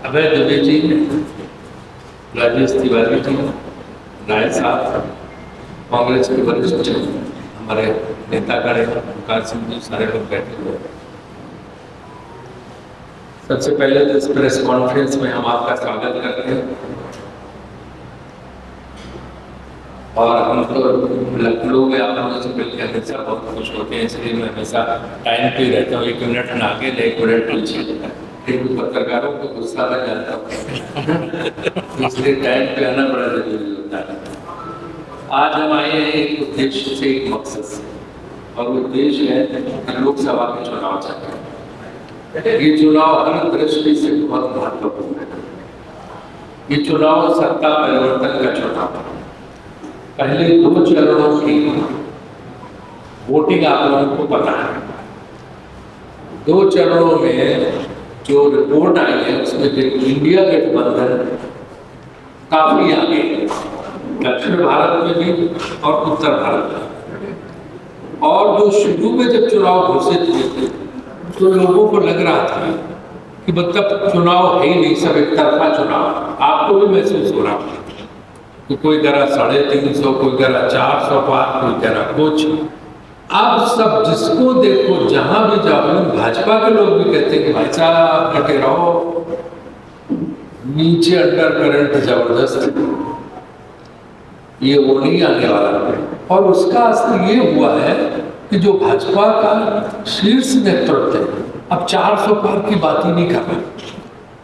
अभय दुबे जी, राजेश तिवारी जी, राय साहब, कांग्रेस के वरिष्ठ हमारे नेतागण ओंकार सिंह जी, सारे लोग बैठे हुए। सबसे पहले तो इस प्रेस कॉन्फ्रेंस में हम आपका स्वागत कर रहे हैं और हम तो लखनऊ में आप लोगों से मिलकर हमेशा बहुत खुश होते हैं, इसलिए मैं हमेशा टाइम पे रहता हूँ। 1 मिनट ना आगे 1 मिनट पीछे, फिर पत्रकारों को गुस्सा में जाता हूँ इसलिए टाइम पे आना बड़ा जरूरी होता है। आज हम आए हैं एक उद्देश्य से, एक मकसद से, और उद्देश्य है कि लोकसभा के चुनाव चाहते हैं। ये चुनाव हर दृष्टि से बहुत महत्वपूर्ण है। ये चुनाव सत्ता परिवर्तन का चुनाव है। पहले 2 चरणों की वोटिंग आप लोगों को पता है। 2 चरणों में जो रिपोर्ट आई है उसमें इंडिया गठबंधन काफी आगे है, दक्षिण भारत में भी और उत्तर भारत में। और जो शुरू में जब चुनाव घोषित हुए थे तो लोगों को लग रहा था कि मतलब चुनाव है ही नहीं, सब एक तरफा चुनाव। आपको भी महसूस हो रहा था कि कोई कह रहा 350, कोई कह रहा 400 पार, कोई कह रहा कुछ। अब सब जिसको देखो, जहां भी जाओ, भाजपा के लोग भी कहते हैं कि भाई साहब डटे रहो, नीचे अंडर करंट जबरदस्त, ये वो नहीं आने वाला। और उसका असर ये हुआ है कि जो भाजपा का शीर्ष नेतृत्व है अब 400 पार की बात ही नहीं कर रहा।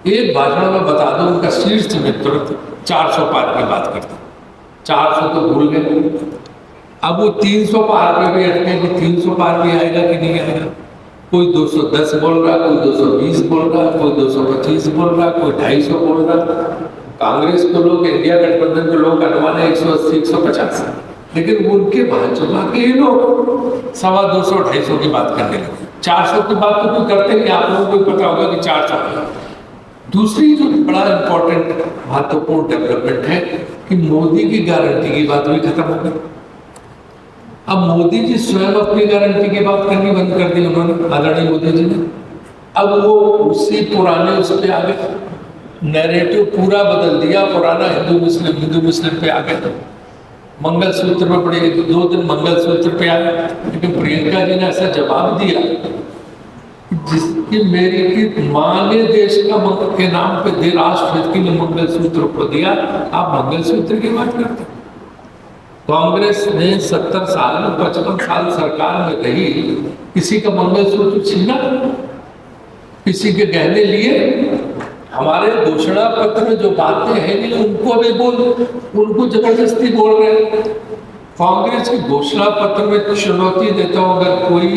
एक भाषण में बता दो, उनका शीर्ष नेतृत्व 400 पार की बात करता। 400 तो भूल गए, अब वो 300 पार पे भी अटके कि 300 पार भी आएगा कि नहीं आएगा। कोई 210 बोल रहा, कोई 220 बोल रहा, कोई 225 बोल रहा, कोई 250 बोल रहा। कांग्रेस के लोग, इंडिया गठबंधन के लोग अनुमान है 180, 150, लेकिन उनके भाजपा के लोग 250, 250 की बात करने लगे। 400 की बात तो कोई करते नहीं, आप लोगों को पता होगा कि 400। दूसरी जो बड़ा इंपॉर्टेंट महत्वपूर्ण डेवलपमेंट है कि मोदी की गारंटी की बात भी खत्म हो गई। अब मोदी जी स्वयं अपनी गारंटी की बात करनी बंद कर दी उन्होंने, आदरणीय मोदी जी ने। अब वो उसी पुराने उस पे आ गए, नैरेटिव पूरा बदल दिया। पुराना हिंदू मुस्लिम पे आ गए। मंगलसूत्र में पड़े 2 दिन मंगलसूत्र पे आ गए, लेकिन प्रियंका जी ने ऐसा जवाब दिया जिसकी मेरी की माँ ने देश का के नाम पे दे, राष्ट्रहित के लिए मंगलसूत्र को दिया, आप मंगलसूत्र की बात करते। कांग्रेस ने 70 साल 55 साल सरकार में रही, किसी का मंगलसूत्र छीना, किसी के गहने लिए। हमारे घोषणा पत्र में जो बातें हैं नहीं, उनको अभी उनको जबरदस्ती बोल रहे हैं। कांग्रेस की घोषणा पत्र में चुनौती देता हूं, अगर कोई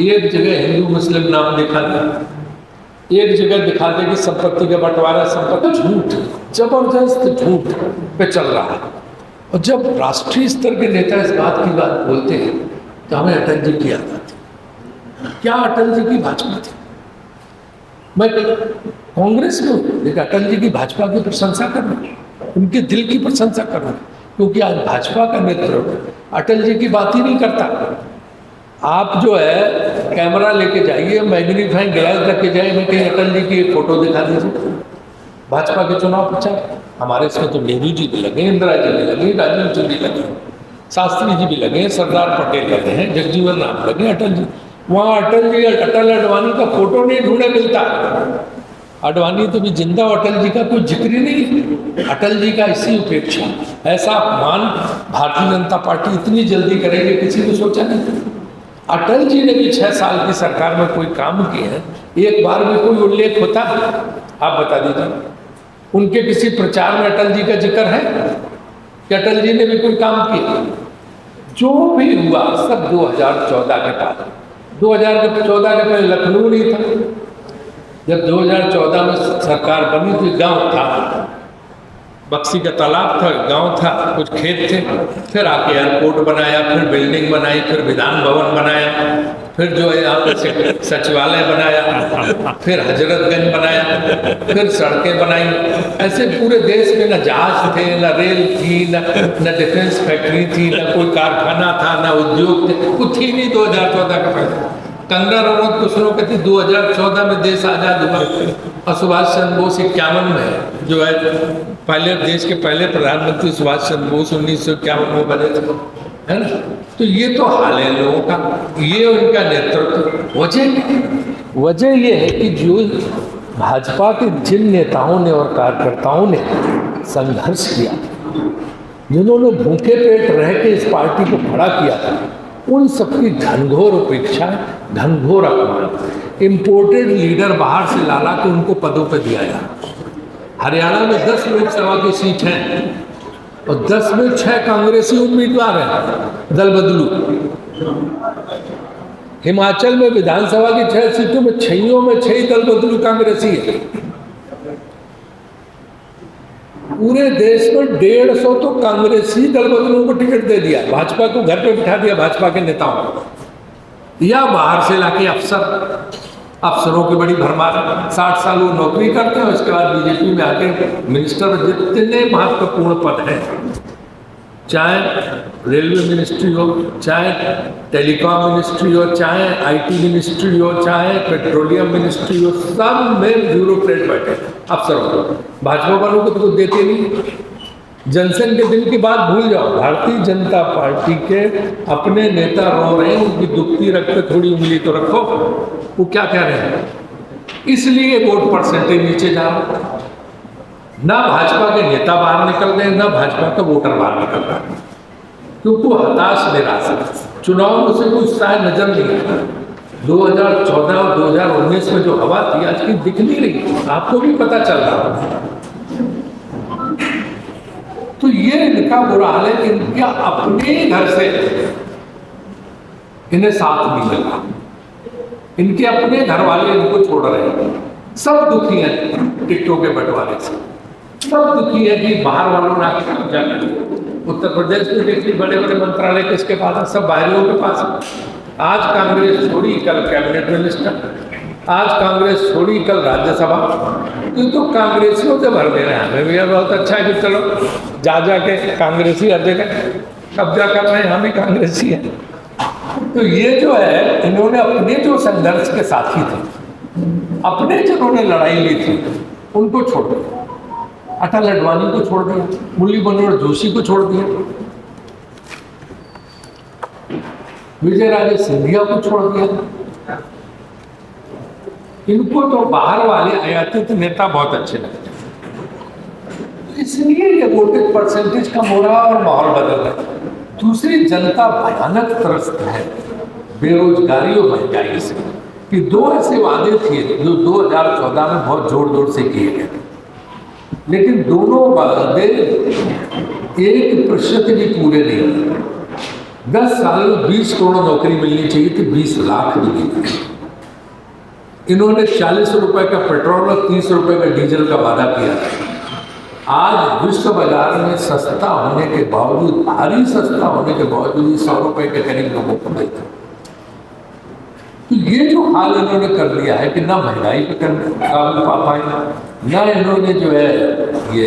एक जगह हिंदू मुस्लिम नाम दिखा दे, एक जगह दिखा दे कि संपत्ति का बंटवारा, संपत्ति, झूठ, जबरदस्त झूठ पे चल रहा है। और जब राष्ट्रीय स्तर के नेता इस बात की बात बोलते हैं तो हमें अटल जी की याद आती। क्या अटल जी की भाजपा थी। मैं कांग्रेस में हूँ, लेकिन अटल जी की भाजपा की प्रशंसा कर रहा हूँ, उनके दिल की प्रशंसा कर रहा हूँ, क्योंकि आज भाजपा का नेतृत्व अटल जी की बात ही नहीं करता। आप जो है कैमरा लेके जाइए, मैग्नीफाइंग ग्लास रख के जाइए, मैं कहीं अटल जी की एक फोटो दिखा दीजिए। भाजपा के चुनाव प्रचार हमारे इसमें तो नेहरू जी भी लगे, इंदिरा जी भी लगे, राजीव जी भी लगे, शास्त्री जी भी लगे, सरदार पटेल लगे हैं, जगजीवन राम लगे, अटल जी। वहाँ अटल अडवाणी का फोटो नहीं ढूंढे मिलता। अडवाणी तो भी जिंदा, अटल जी का कोई जिक्र ही नहीं। अटल जी का इसी उपेक्षा, ऐसा अपमान भारतीय जनता पार्टी इतनी जल्दी करेगी, किसी ने सोचा नहीं। अटल जी ने भी 6 साल की सरकार में कोई काम किए हैं, एक बार भी कोई उल्लेख होता है? आप बता दीजिए। उनके किसी प्रचार में अटल जी का जिक्र है कि अटल जी ने भी कोई काम किया? जो भी हुआ सब 2014 के बाद। 2014 के पहले लखनऊ नहीं था। जब 2014 में सरकार बनी तो गांव था, बक्सी का तालाब था, गांव था, कुछ खेत थे। फिर आके एयरपोर्ट बनाया, फिर बिल्डिंग बनाई, फिर विधान भवन बनाया, फिर जो है यहाँ पे सचिवालय बनाया, फिर हजरतगंज बनाया, फिर सड़कें बनाई। ऐसे पूरे देश में न जहाज थे, न रेल थी, न डिफेंस फैक्ट्री थी, न कोई कारखाना था, न उद्योग थे, कुछ ही नहीं 2014 के पहले। कंगना रनौत कुछ लोग कहते 2014 में देश आजाद हुआ और सुभाष चंद्र बोस 51 में जो है पहले देश के पहले प्रधानमंत्री सुभाष चंद्र बोस 1951 में बने थे, है ना। तो ये तो हाल है लोगों का, ये उनका नेतृत्व। वजह ये है कि जो भाजपा के जिन नेताओं ने और कार्यकर्ताओं ने संघर्ष किया, जिन्होंने भूखे पेट रह के इस पार्टी को खड़ा किया था, उन सबकी घनघोर उपेक्षा, घनघोर अपमान। इम्पोर्टेड लीडर बाहर से ला के उनको पदों पर दिया जाए। हरियाणा में 10 लोकसभा की सीट हैं और 10 में 6 कांग्रेसी उम्मीदवार हैं, दल बदलू। हिमाचल में विधानसभा की 6 सीटों में 6 दल बदलू कांग्रेसी है। पूरे देश में 150 तो कांग्रेसी दल बदलू को टिकट दे दिया, भाजपा को घर पे बिठा दिया, भाजपा के नेताओं को, या बाहर से लाके अफसरों की बड़ी भरमार। 60 साल वो नौकरी करते हैं, उसके बाद बीजेपी में आके मिनिस्टर, जितने महत्वपूर्ण पद हैं, चाहे रेलवे मिनिस्ट्री हो, चाहे टेलीकॉम मिनिस्ट्री हो, चाहे आईटी मिनिस्ट्री हो, चाहे पेट्रोलियम मिनिस्ट्री हो, सब में ब्यूरोक्रेट बैठे अफसरों को। भाजपा वालों को तो कुछ देते नहीं। जनसंघ के दिन की बात भूल जाओ, भारतीय जनता पार्टी के अपने नेता रो रहे हैं, उनकी दुखती रख पे थोड़ी उंगली तो रखो। वो क्या कह रहे हैं? इसलिए वोट परसेंटेज नीचे जा रहा है। ना भाजपा के नेता बाहर निकल रहे, ना भाजपा का वोटर बाहर निकल रहा है, क्योंकि वो हताश निराश है। चुनाव में से कोई उत्साह नजर नहीं आता। 2014 और 2019 में जो हवा थी आज की दिख नहीं रही, आपको भी पता चल रहा। तो ये इनका बुरा हाल है कि इनके अपने घर से इन्हें साथ नहीं मिल रहा, इनके अपने घर वाले इनको छोड़ रहे हैं। सब दुखी हैं टिकटों के बंटवारे से, सब दुखी है कि बाहर वालों ने आके कब्जा कर लिया। उत्तर प्रदेश में देखिए बड़े बड़े मंत्रालय किसके पास है? सब बाहरियों के पास है। आज कांग्रेस छोड़ी, कल कैबिनेट मिनिस्टर, आज कांग्रेस छोड़ी, कल राज्यसभा। तो कांग्रेसियों से भर दे रहे हैं। हमें भी बहुत अच्छा है कि चलो जा के कांग्रेसी हर जगह कब्जा कर रहे हैं, हम ही कांग्रेसी हैं। तो ये जो है, इन्होंने अपने जो संघर्ष के साथी थे, अपने जिन्होंने लड़ाई ली थी, उनको छोड़ दिया। अटल अडवाणी को छोड़ दिया, मुरली मनोहर जोशी को छोड़ दिया, विजय राजे सिंधिया को छोड़ दिया। इनको तो बाहर वाले आयातित नेता बहुत अच्छे लगते हैं, इसलिए ये वोटेज परसेंटेज कम हो रहा और माहौल बदल रहा है। दूसरी, जनता भयानक त्रस्त है बेरोजगारी और महंगाई से। कि 2 ऐसे वादे थे जो 2014 में बहुत जोर जोर से किए गए थे, लेकिन दोनों वादे 1% भी पूरे नहीं हुए। 10 साल में 20 करोड़ नौकरी मिलनी चाहिए थी, 20 लाख भी नहीं मिली। इन्होंने 40 रुपए का पेट्रोल और 30 रुपए का डीजल का वादा किया था। आज विश्व बाजार में सस्ता होने के बावजूद, भारी सस्ता होने के बावजूद 100 रुपए के करीब लोगों को मिलता है। तो ये जो हाल इन्होंने कर दिया है कि ना महंगाई पे काबू पा पाए, ना इन्होंने जो है ये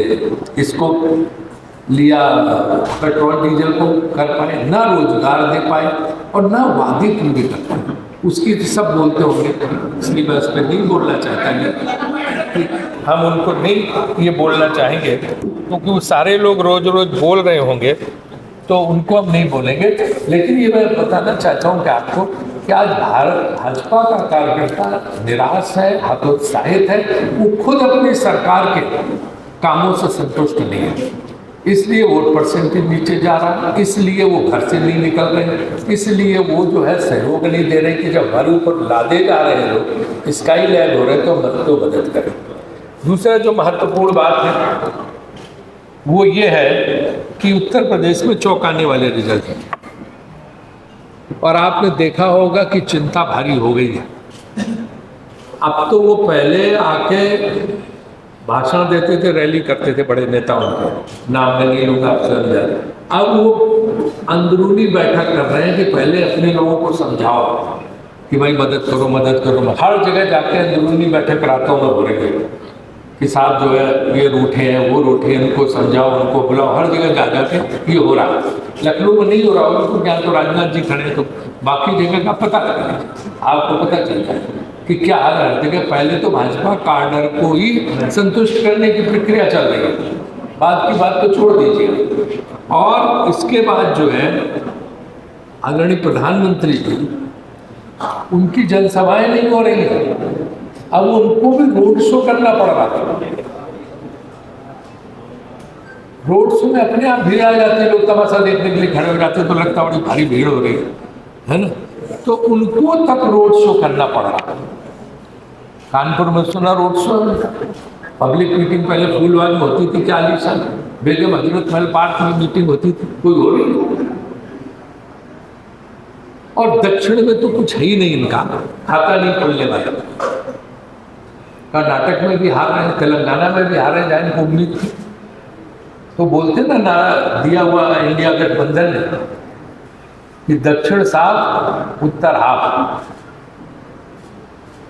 इसको लिया पेट्रोल डीजल को कर पाए, ना रोजगार दे पाए और ना वादे पूरे कर पाए। उसकी तो सब बोलते होंगे, इसलिए मैं उस पर नहीं बोलना चाहता कि हम उनको नहीं ये बोलना चाहेंगे, क्योंकि वो सारे लोग रोज रोज बोल रहे होंगे तो उनको हम नहीं बोलेंगे। लेकिन ये मैं बताना चाहता हूँ कि आपको कि आज भाजपा का कार्यकर्ता निराश है, हतोत्साहित है। वो खुद अपनी सरकार के कामों से संतुष्ट नहीं है, इसलिए वोट परसेंटेज नीचे जा रहा है, इसलिए वो घर से नहीं निकल रहे, इसलिए वो जो है सहयोग नहीं दे रहे कि जब हमारे ऊपर लादे जा रहे हैं लोग, स्काई लैब हो रहे तो मदद करें। दूसरा जो महत्वपूर्ण बात है वो ये है कि उत्तर प्रदेश में चौंकाने वाले रिजल्ट हैं और आपने देखा होगा कि चिंता भारी हो गई है। अब तो वो पहले आके भाषण देते थे, रैली करते थे बड़े नेताओं के, नाम नहीं लूंगा आपसे अंदर। अब वो अंदरूनी बैठक कर रहे हैं कि पहले अपने लोगों को समझाओ कि भाई मदद करो। हर जगह जाके अंदरूनी बैठक रातों में हो रही है कि साहब जो है ये रूठे हैं, वो रूठे हैं, उनको समझाओ, उनको बुलाओ, हर जगह जा जाके ये हो रहा है। लखनऊ में नहीं हो रहा होगा तो यहाँ तो राजनाथ जी खड़े हैं, तो बाकी जगह का पता लगा, आपको पता चलता है कि क्या हाल है हर जगह। पहले तो भाजपा कार्डर को ही संतुष्ट करने की प्रक्रिया चल रही है, बात की बात तो छोड़ दीजिए। और इसके बाद जो है आदरणीय प्रधानमंत्री जी, उनकी जनसभाएं नहीं हो रही है, अब उनको भी रोड शो करना पड़ रहा है। रोड शो में अपने आप भीड़ आ जाती है, लोग तमाशा देखने के लिए खड़े हो जाते हैं, तो लगता है बड़ी भारी भीड़ हो रही है ना। तो उनको तक रोड शो करना पड़ रहा है। कानपुर में सुना रोड शो, पब्लिक मीटिंग पहले फूलबाग में होती थी 40 साल, बेगम हजरत महल पार्क में मीटिंग होती थी, कोई हो रही। और दक्षिण में तो कुछ है ही नहीं, इनका खाता नहीं खुलने वाला। कर्नाटक में भी हार रहे हैं, तेलंगाना में भी हार रहे हैं, जहाँ इनको उम्मीद थी। तो बोलते ना नारा दिया हुआ इंडिया गठबंधन ने कि दक्षिण साफ उत्तर हाफ।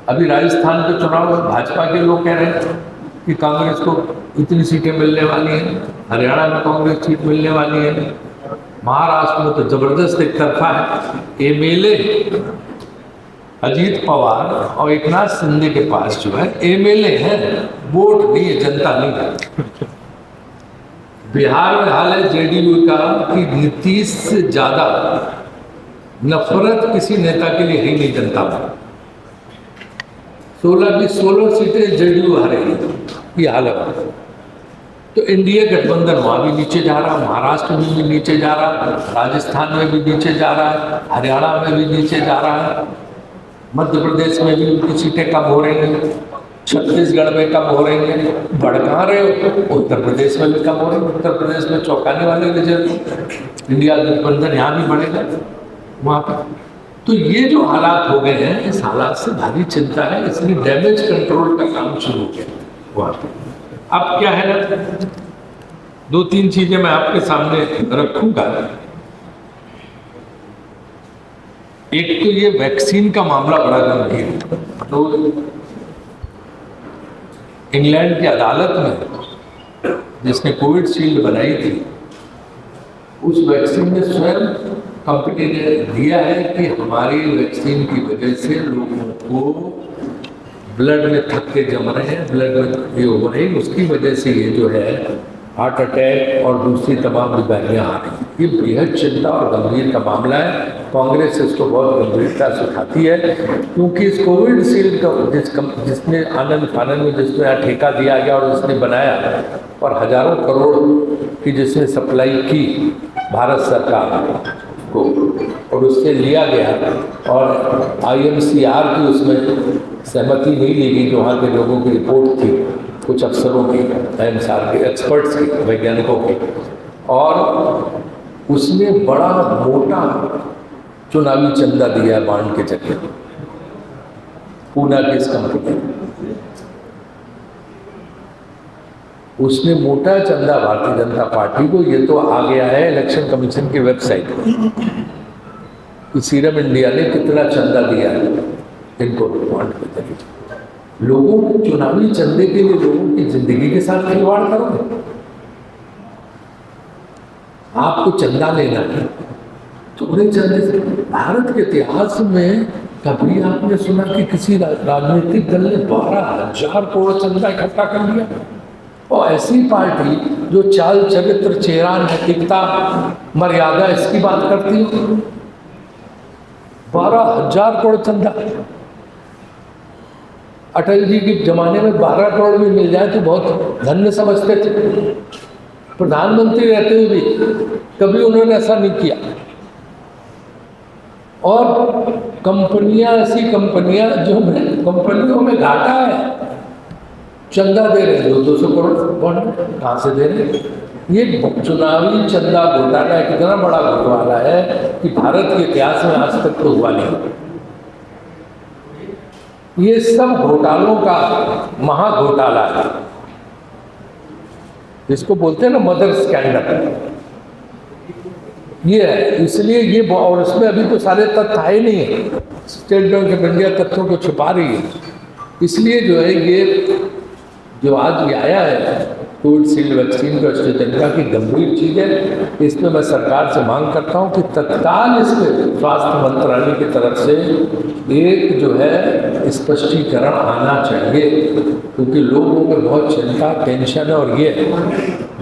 अभी राजस्थान के चुनाव में भाजपा के लोग कह रहे हैं कि कांग्रेस को इतनी सीटें मिलने वाली हैं, हरियाणा में कांग्रेस सीट मिलने वाली है, महाराष्ट्र में तो जबरदस्त एक तरफा है। एमएलए अजीत पवार और एकनाथ शिंदे के पास जो है एमएलए है, वोट नहीं है, जनता नहीं है। बिहार में हाल है जेडीयू का कि नीतीश से ज्यादा नफरत किसी नेता के लिए है नहीं जनता में। 16 की 16 सीटें जेडीयू हारेगी, ये हालत है। तो इंडिया गठबंधन वहाँ भी नीचे जा रहा है, महाराष्ट्र में भी नीचे जा रहा है, राजस्थान में भी नीचे जा रहा है, हरियाणा में भी नीचे जा रहा है, मध्य प्रदेश में भी उनकी सीटें कम हो रही हैं, छत्तीसगढ़ में कम हो रही हैं। बढ़ कहाँ रहे हो? उत्तर प्रदेश में भी कम हो रही है। उत्तर प्रदेश में चौंकाने वाले रिजल्ट, इंडिया गठबंधन यहाँ भी बढ़ेगा वहाँ पर। तो ये जो हालात हो गए हैं, इस हालात से भारी चिंता है, इसलिए डैमेज कंट्रोल का काम शुरू किया वहाँ पर। अब क्या है ना, 2-3 चीजें मैं आपके सामने रखूंगा। एक तो ये वैक्सीन का मामला बड़ा गंभीर है। तो इंग्लैंड की अदालत में जिसने कोविशील्ड बनाई थी, उस वैक्सीन में स्वयं कंपनी ने दिया है कि हमारी वैक्सीन की वजह से लोगों को ब्लड में थक्के जम रहे हैं, ब्लड में ये हो रही, उसकी वजह से ये जो है हार्ट अटैक और दूसरी तमाम बीमारियां आ रही हैं। ये बेहद चिंता और गंभीर का मामला है। कांग्रेस इसको बहुत गंभीरता से उठाती है, क्योंकि इस कोविशील्ड का जिसने आनंद फानंद में जिसको यहाँ ठेका दिया गया और जिसने बनाया और हजारों करोड़ की जिसने सप्लाई की भारत सरकार को, और उससे लिया गया और IMCR की उसमें सहमति नहीं ली गई, जो वहाँ के लोगों की रिपोर्ट थी, कुछ अफसरों की, IMCR के एक्सपर्ट्स की, वैज्ञानिकों की, और उसने बड़ा मोटा चुनावी चंदा दिया है बांड के जरिए पूना की इस कंपनी। उसने मोटा चंदा भारतीय जनता पार्टी को, ये तो आ गया है इलेक्शन कमीशन की वेबसाइट पर, सीरम इंडिया ने कितना चंदा दिया है इनको बांड के जरिए। लोगों को चुनावी चंदे के लिए लोगों की जिंदगी के साथ खिलवाड़ करोगे? आपको चंदा लेना है, थोड़े चंदे से। भारत के इतिहास में कभी आपने सुना कि किसी राजनीतिक दल ने 12,000 करोड़ चंदा इकट्ठा कर लिया? और ऐसी पार्टी जो चाल चरित्र, चेहरा, नैतिकता, मर्यादा, इसकी बात करती है, 12,000 करोड़ चंदा। अटल जी के जमाने में 12 करोड़ भी मिल जाए तो बहुत धन्य समझते थे। प्रधानमंत्री रहते हुए भी कभी उन्होंने ऐसा नहीं किया। और कंपनियां, ऐसी कंपनियां जो कंपनियों में घाटा है, चंदा दे रहे हैं 200 करोड़ बॉन्ड, कहाँ से दे रहे हैं? ये चुनावी चंदा घोटाला इतना बड़ा घोटाला है कि भारत के इतिहास में आज तक तो हुआ नहीं। ये सब घोटालों का महाघोटाला है, इसको बोलते हैं ना मदर स्कैंडल, ये है। इसलिए ये, और इसमें अभी तो सारे तथ्य है नहीं है, स्टेट बैंक ऑफ इंडिया तथ्यों को छुपा रही है। इसलिए जो है ये जो आज ये आया है कोविशील्ड वैक्सीन का AstraZeneca की गंभीर चीज़ है। इसमें मैं सरकार से मांग करता हूं कि तत्काल इसमें स्वास्थ्य मंत्रालय की तरफ से एक जो है स्पष्टीकरण आना चाहिए, क्योंकि लोगों को बहुत चिंता टेंशन है। और ये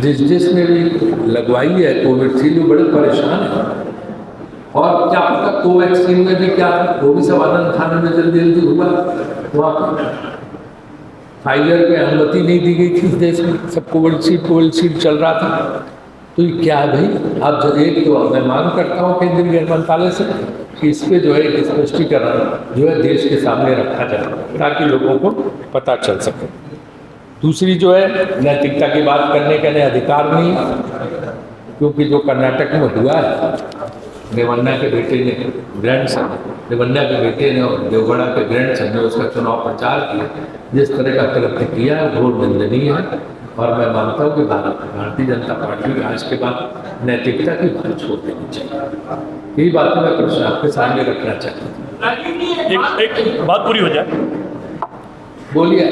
जिसने भी लगवाई है कोविशील्ड वो बड़े परेशान है। और क्या पता कोवैक्सीन में भी क्या था, वो भी सब आनंद खाने में जल्दी हुआ। वहाँ फाइजर पे अनुमति नहीं दी गई थी देश में, सब कोविशील्ड चल रहा था। तो ये क्या है भाई, आप जब एक तो मैं मांग करता हूँ केंद्रीय गृह मंत्रालय से कि इस पे जो है एक स्पष्टीकरण जो है देश के सामने रखा जाए ताकि लोगों को पता चल सके। दूसरी जो है नैतिकता की बात करने का अधिकार नहीं, क्योंकि जो कर्नाटक में हुआ है रेवन्ना के बेटे ने ग्रैंडसन रेवन्ना के बेटे ने और देवगढ़ा के ग्रैंडसन ने उसका चुनाव प्रचार किया, जिस तरह का कृत्य किया है घोर निंदनीय है। और मैं मानता हूँ कि भारतीय जनता पार्टी आज के बाद नैतिकता की बात छोड़ देनी चाहिए। यही बातें मैं प्रश्न आपके सामने रखना चाहता हूँ। एक बात पूरी हो जाए, बोलिए।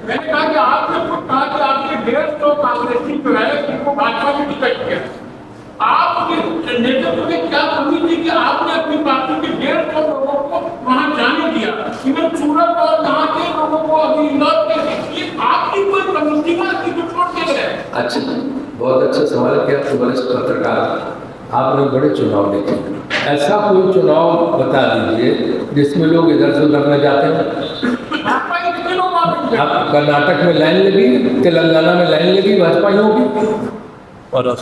मैंने कहा कि आपने खुद कहा कि आपके 150 कांग्रेसी जो है जिनको भाजपा में टिकट किया, आपके नेतृत्व में क्या कमी थी कि आपने अपनी पार्टी के 150 लोगों को वहां जाने दिया? इवन सूरत और यहाँ के लोगों को अभी इंदौर के ये आपकी कोई कमी थी कि जो छोड़ के गए? अच्छा, बहुत अच्छा सवाल किया तो वरिष्ठ पत्रकार, आपने बड़े चुनाव देखे, ऐसा कोई चुनाव बता दीजिए जिसमें लोग इधर से उधर न जाते हैं। अब कर्नाटक में लाइन लगी, तेलंगाना में लाइन लगी भाजपाइयों की, और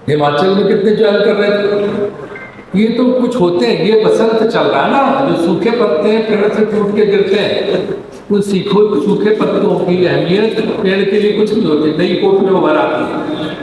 हिमाचल में कितने ज्वाइन कर रहे थे। ये तो कुछ होते हैं, ये बसंत चल रहा है ना, जो सूखे पत्ते हैं पेड़ से टूट के गिरते हैं, उन सूखे पत्तों की अहमियत पेड़ के लिए कुछ नहीं होती, नई कोट में उभर आती है।